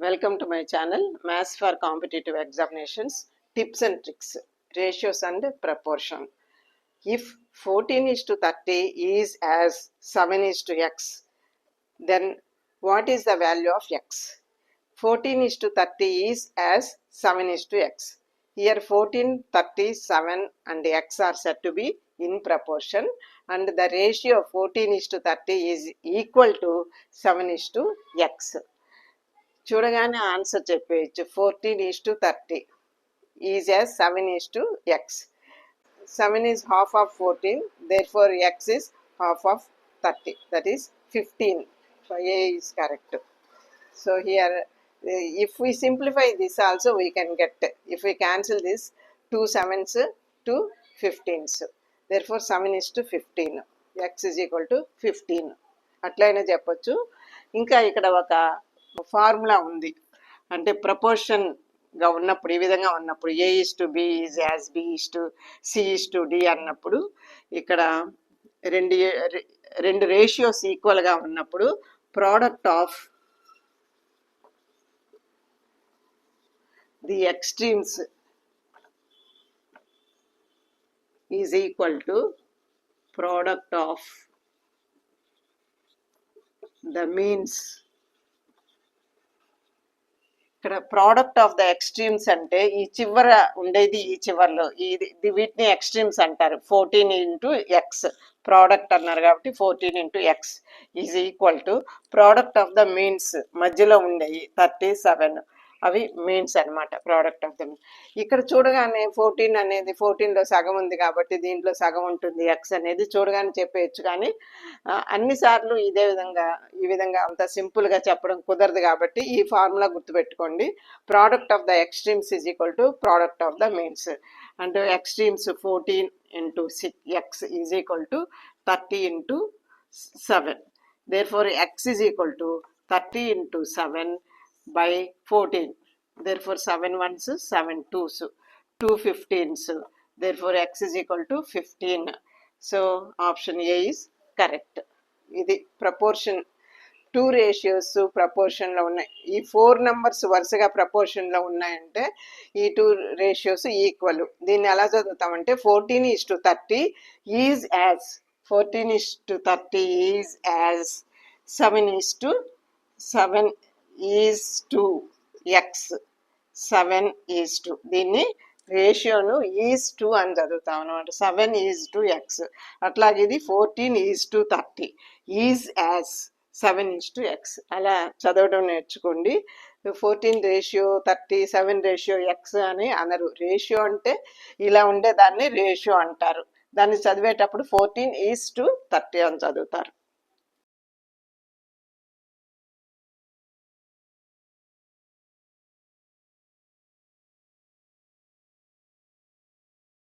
Welcome to my channel, Maths for Competitive Examinations, Tips and Tricks, Ratios and Proportion. If 14:30 is as 7:x, then what is the value of x? 14:30 is as 7:x. Here 14, 30, 7 and x are said to be in proportion, and the ratio 14:30 is equal to 7:x. చూడగానే answer చెప్పేయచ్చు. 14:30 is as 7:x. 7 is half of 14, therefore x is half of 30, that is 15. So A is correct. So here if we simplify this also we can get, if we cancel this 2 7s, 2 15s, therefore 7:15, x is equal to 15 అట్లయినా చెప్పొచ్చు. ఇంకా ఇక్కడ ఒక formula ఉంది, అంటే ప్రపోర్షన్గా ఉన్నప్పుడు ఈ విధంగా ఉన్నప్పుడు A:B ఈజ్ యాజ్ B:C:D అన్నప్పుడు ఇక్కడ రెండు రేషియోస్ ఈక్వల్గా ఉన్నప్పుడు product of the extremes is equal to product of the means. ఇక్కడ ప్రోడక్ట్ ఆఫ్ ద ఎక్స్ట్రీమ్స్ అంటే ఈ చివర ఉండేది ఈ చివరిలో వీటిని ఎక్స్ట్రీమ్స్ అంటారు. 14x ప్రోడక్ట్ అన్నారు కాబట్టి 14x is equal to product of the means, మధ్యలో ఉండేవి 37, అవి మీన్స్ అనమాట. ప్రోడక్ట్ ఆఫ్ ద మీన్స్ ఇక్కడ చూడగానే 14 అనేది 14లో సగం ఉంది కాబట్టి దీంట్లో సగం ఉంటుంది x అనేది చూడగానే చెప్పేయచ్చు. కానీ అన్నిసార్లు ఈ విధంగా అంత సింపుల్గా చెప్పడం కుదరదు కాబట్టి ఈ ఫార్ములా గుర్తుపెట్టుకోండి. Product of the extremes is equal to product of the means, and extremes 14 into x is equal to 30 into 7. therefore x is equal to 30 into 7 by 14. therefore 7 1s, 7 2s, 2 15s, therefore x is equal to 15. so option A is correct. ఇది proportion. 2 ratios ప్రపోర్షన్లో ఉన్నాయి. ఈ 4 numbers వరుసగా ప్రపోర్షన్లో ఉన్నాయంటే ఈ 2 ratios equal. దీన్ని ఎలా చదువుతామంటే 14:30 is as 14:30 is as 7:7 is to X. 7:2 దీన్ని రేషియోను is to అని చదువుతాం అనమాట. 7:x. అట్లాగే ఇది 14:30 ఈజ్ యాజ్ 7:x. అలా చదవడం నేర్చుకోండి. 14 రేషియో 30, 7 రేషియో x అని అనరు. రేషియో అంటే ఇలా ఉండేదాన్ని రేషియో అంటారు. దాన్ని చదివేటప్పుడు 14:30 అని చదువుతారు.